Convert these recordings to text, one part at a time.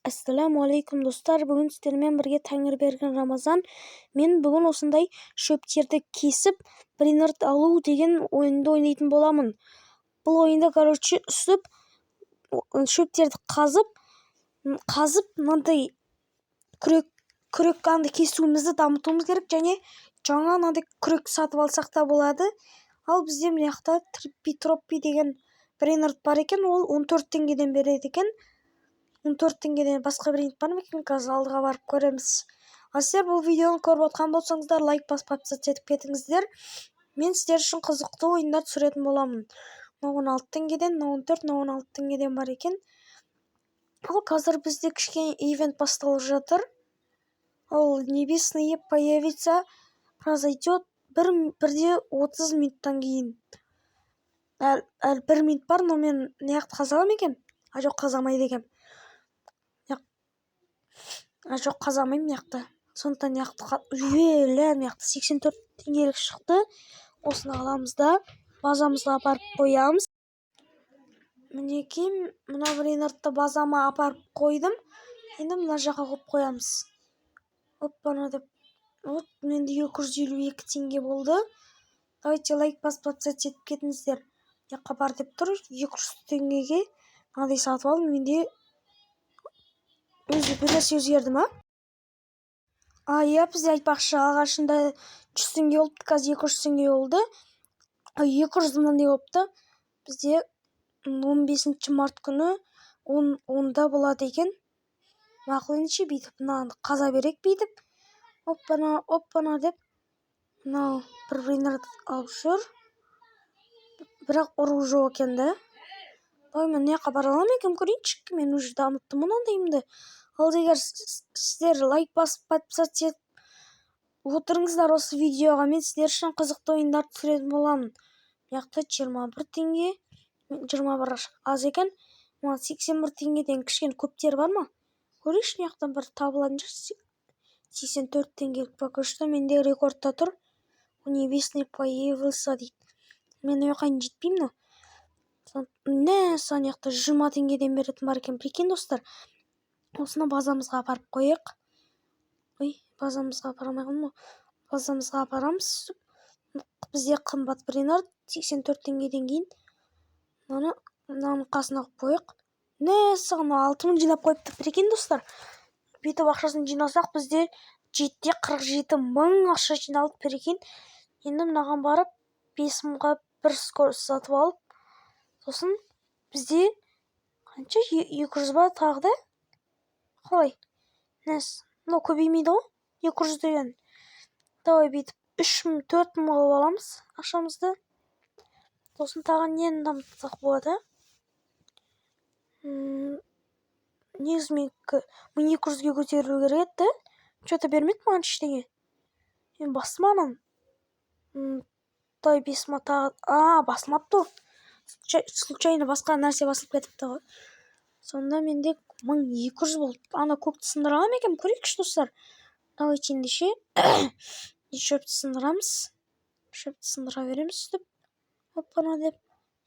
Ассалаумағалейкум достар, бүгін сіздермен бірге Тәңірберген Рамазан. Мен бүгін осындай шөптерді кесіп, бринард алу деген ойынды ойнайтын боламын. Бұл ойында, үсіп, шөптерді қазып, мынандай күрек кесуімізді дамытуымыз керек, және жаңа мынандай күрек сатып алсақ та болады. Ал бізде мына жақта Троппи деген бринард бар екен, ол 14 теңгеден береді екен. 14 теңгеден басқа бренд бар ма екен, қазір алдыға барып көреміз. Сіздер бұл видеоны көріп отқан болсаңыздар, лайк басып подписаться етіп кетіңіздер. Мен сіздер үшін қызықты ойындар түсіретін боламын. 16 теңгеден, 14, 16 теңгеден бар екен. Ал қазір бізде кішкене ивент басталып жатыр. Ол небесные появится, произойдет 1:30 минуттан кейін. Әлі 1 минут бар, но мен неяқты қазамын екен? Жоқ, қазамайды екен. Жоқ, қазамайым неяқты. Сондықтан неяқты 84 теңгелік шықты. Осыны аламыз да базамызға апарып қоямыз. Мінекей, мына бринардты базама апарып қойдым. Енді мына жаққа қойып қоямыз. Оппана деп. Вот, менде 252 теңге болды. Давайте лайк басып подписаться етіп кетіңіздер. Жаққа бар деп тұр, 200 теңгеге мынадай сатып алдым. Менде бір нәрсе өзгерді ма? Бізде айтпақшы, алғашында 100 теңге болыпты, қазір 200 теңге болды. 200 мынандай болыпты. Бізде 15 март күні 10-да болады екен. Мақұл ендеше бүйтіп, мынаны қаза берек бүйтіп. Оппана деп. Мынау бір бринард алып жүр. Бірақ ұру жоқ екен да. Мен неяққа бара аламын екен, көрейінші. Мен уже дамыттым мынандайымды. Ал егер сіздер лайк басып подписаться етіп отырыңыздар осы видеоға, мен сіздер үшін қызықты ойындар түсіретін боламын. Яқты 21 теңге, 21 аз екен. 81 теңгеден кішкене көптер бар ма? Көрейші, неяқтан бір табылатын 84 теңгелік покөшті. Менде рекордта тұр. Небесный появился дейді. Мен өйқайын жетпеймін. Сан яқты 20 теңгеден беретін бар екен. Прикинь, достар. Осыны базамызға апарып қойық. Базамызға апарамайғын ма? Базамызға апарамыз. Бізде қымбат бринард 84 теңгеден кейін. Мынаны қасына қойық. Саған 6000 жинап қойыпты. Прикинь, достар. Бүйтіп ақшасын жинасақ, бізде 47 мың ақша жиналып, прикинь. Енді мынаған барып 5 мыңға бір скорость сатып алып, сосын бізде қанша 200 ба тағы да? Қалай? Көбеймейді ғой? 200 деген. Давай бүйтіп 4 мың алып аламыз ақшамызды. Сосын тағы нені дамытсақ болады? Негізі мен 1200-ге көтерілу керек еді. Что-то бермеді маған ештеңе. Мен бастым анан. Дай бесма тағы. Басылмапты. Случайно басқа нәрсе басылып кетіпті ғой. Сонда менде 1200 болды. Ана көкті сындыра аламын екен, көрейікші, достар. Давайте ендеше шөпті сындырамыз. Шөпті сындыра береміз деп. Оппана деп.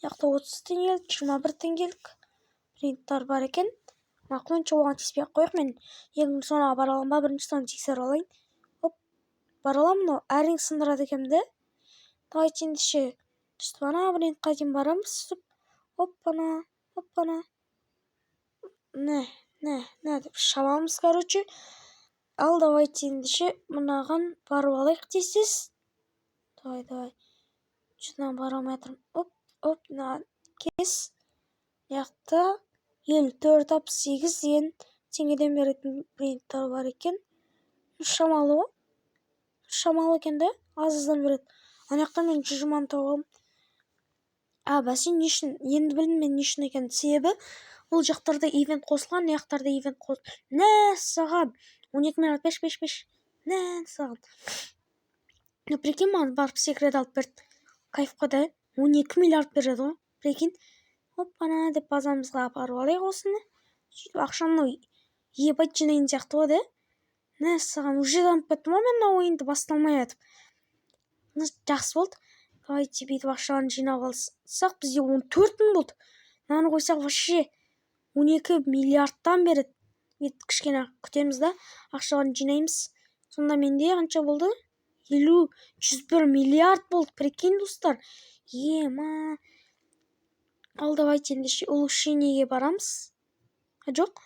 Яқта 30 теңгелік, 21 теңгелік брендтар бар екен. Мақұл, ендеше оған теспей қойық. Мен ең соңына бара аламын ба, бірінші соны тексеріп алайын. Бара аламын, әрең сындырады екенмін. Давайте ендеше ана брендқа дейін барамыз. Оппана. Деп шабамыз, Ал давайте ендеше мынаған барып алайық дейсіз. Давай. Жүзінен бара алмай жатырмын. Кес. Яқта 54-68 деген теңгеден беретін брендтар бар екен. Шамалы ғой. Шамалы екен де, азыздан береді. Аяқтан мен 120-ны тауып алым. Бәсе, не үшін? Енді білдім мен не үшін екен. Себебі, бұл жақтарда ивент қосылған, яқтарда ивент қосылған. Саған 12 миллиард 5. Саған. Прикинь, маған барып секрет алып берді. Кайфқа да 12 миллиард береді ғой. Прикинь. Оппана деп базамызға апарып алайық осыны. Ақшамны ебать жинайын сияқты ғой, да? Саған уже дамып кеттім ғой мен ойынды басталмай атып. Жақсы болды. Давайте бүйтіп ақшаны жинап алсақ, бізде 14 мың болды. Мынаны қойсақ вообще 12 миллиардтан береді. кішкене күтеміз да ақшаларын жинаймыз. Сонда менде қанша болды? 101 миллиард болды. Прикинь, достар. Ема. Ал давайте ендеше улучшениеге барамыз. Жоқ,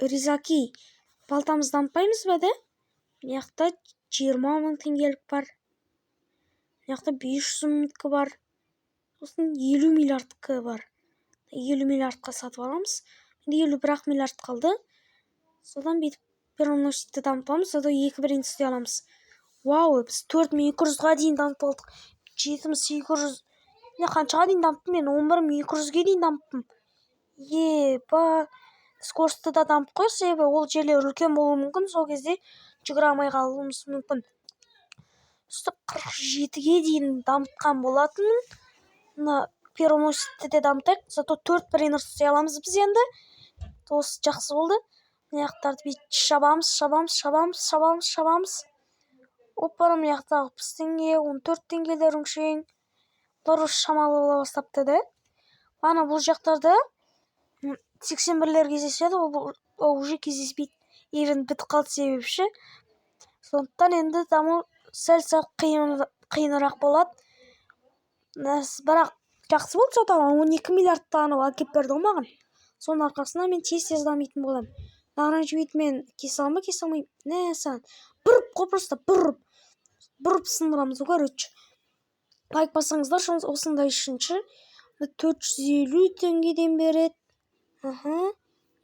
ризаки балтамызды дамытпаймыз ба, да? Мына 20 мың теңгелік бар. Мына 500 мыңдікі бар. Сосын 50 миллиардкі бар. 50 миллиардқа сатып аламыз. Менде 51 миллиард қалды. Содан бүйтіп перомножитель дамытамыз, содан 2 бірін істей аламыз. Вау, біз 4200-ға дейін дамытып алдық. 7800. Мен қаншаға дейін дамыттым? Мен 11200-ге дейін дамыттым. Еба, скоростьті да дамытып қойық, себебі ол жерлер үлкен болуы мүмкін, сол кезде жүгіре алмай қалуымыз мүмкін. 47-ге дейін дамытқан болатынмын. Мына перомножительді де дамытайық, зато 4 бірін істей аламыз біз енді. Осы жақсы болды. Мына жақтарды бүйтіп шабамыз. Оппара, мына жақта 60 теңге, 14 теңгелер өңшең. Бұлар шамалы бола бастапты, да? Ана бұл жақтарда 81-лер кездеседі, ол уже кездеспейді. Евент бітіп қалды себепші. Сондықтан енді даму сәл-сәл қиынырақ болады. Бірақ жақсы болды, зато 12 миллиардты анау әкеп берді маған. Соның арқасында мен тез дамитын боламын. Нағыран жібейді мен кесе алмаймын. Нәсән. Бұрып сындырамыз, короче. Лайк басыңыздар, осындай үшінші. 450 теңгеден береді.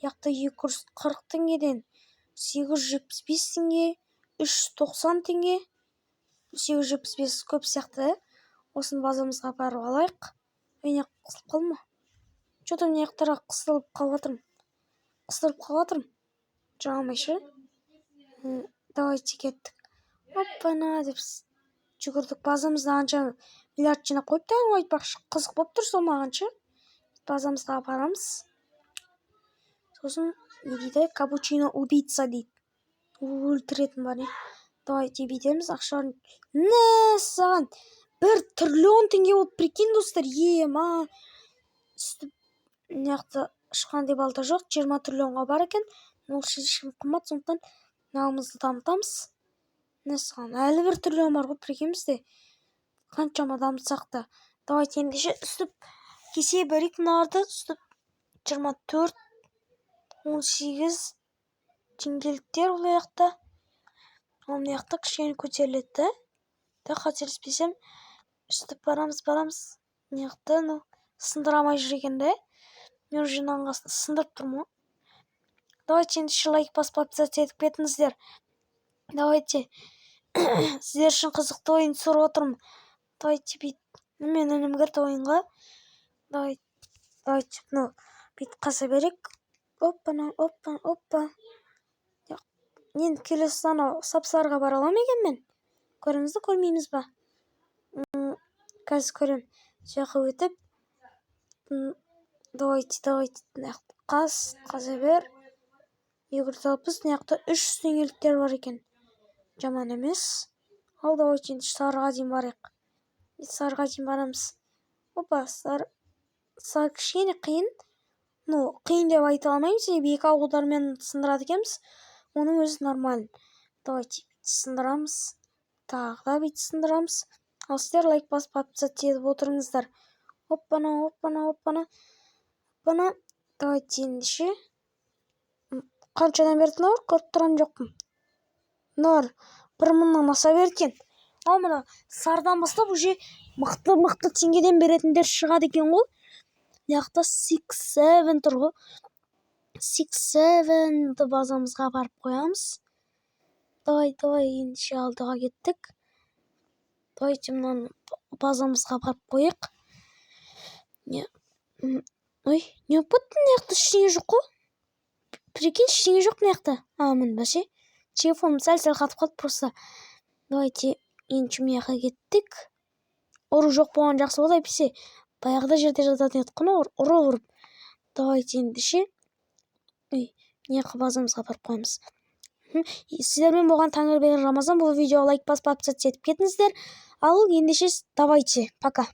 Яқта 240 теңгеден. 875 теңге. 390 теңге. 875 көп сияқты. Осын базамызға барып алайық. Мен қысылып қалма. Что-то мен яқтарға қысылып қалатырым. Жағамайшы. Давайте кеттік. Оппана деп жүгірдік. Базамызда анша миллиард жинап қойыпты, айтпақшы қызық болып тұр сол мағанша. Базамызға барамыз. Сосын не дейді? Капучино убийца дейді. Өлтіретін бар, не? Давайте бейтеміз, ақшарын. Саған 1 триллион теңге болып, прикинь, достар. Ема. Мына ешқандай балта жоқ, 20 триллионға бар екен. Ол шешім қымбат, сондықтан нағымызды дамытамыз. Саған әлі 1 триллион бар ғой, прикинь бізде. Қаншама дамытсақ та. Давайте ендеше үстіп кесе берейік мыналарды. Үстіп 24, 18 теңгеліктер ол яқта. Ол мына яқта кішкене көтеріледі. Да, қателеспесем, үстіп барамыз. Мына яқта сындырамай жүр екен, да? Мен уже нанғасын сындырып тұрмын. Давайте ендеше лайк басып подписаться етіп кетіңіздер. Давайте. Сіздер үшін қызықты ойын сұрап отырмын. Давайте бит. Мен інім кірді ойынға. Давайте бит қаса берек. Оппа. Енді келесі анау сапсарға бара аламын екен мен. Көремізді, көрмейміз ба? Қазір көрем. Жақы өтіп. Давайте. Қаса бер. 260, мына 300 теңгеліктер бар екен. Жаман емес. Ал давайте енді сарыға дейін барайық. Сарыға дейін барамыз. Опа, сары кішкене қиын. Қиын деп айта алмаймын, себебі 2 ауылдармен сындырады екенбіз. Оның өзі нормально. Давайте сындырамыз. Тағы да бүйтіп сындырамыз. Ал сіздер лайк басып подписаться етіп отырыңыздар. Оппана. Давайте ендеше. Қаншадан берді науыр? Көріп тұрам жоқпын. Науыр 1 мыңнан аса берген. Ал мұна сардан бастап уже мықты теңгеден беретіндер шығады екен ғой. Яқта 6-7 тұр ғой. 6-7-ді базамызға барып қоямыз. Давай, ендеше алдыға кеттік. Давайте мұнан базамызға барып қойық. Ой, не өппеттің яқта ештеңе жоқ қой. Прикинь, ештеңе жоқ яқта. Мін бәше. Телефоным сәл-сәл қатып қалды просто. Давайте ендеше мұяққа кеттік. Ұру жоқ болған жақсы болды, әйтпесе баяғыда жерде жататын еді құны ұры ұрып. Давайте ендеше мұяққа базамызға барып қойымыз. Сіздермен болған Тәңірберген Рамазан. Бұл видеоға лайк басып подписаться етіп кетіңіздер. Ал ендеше давайте, пока.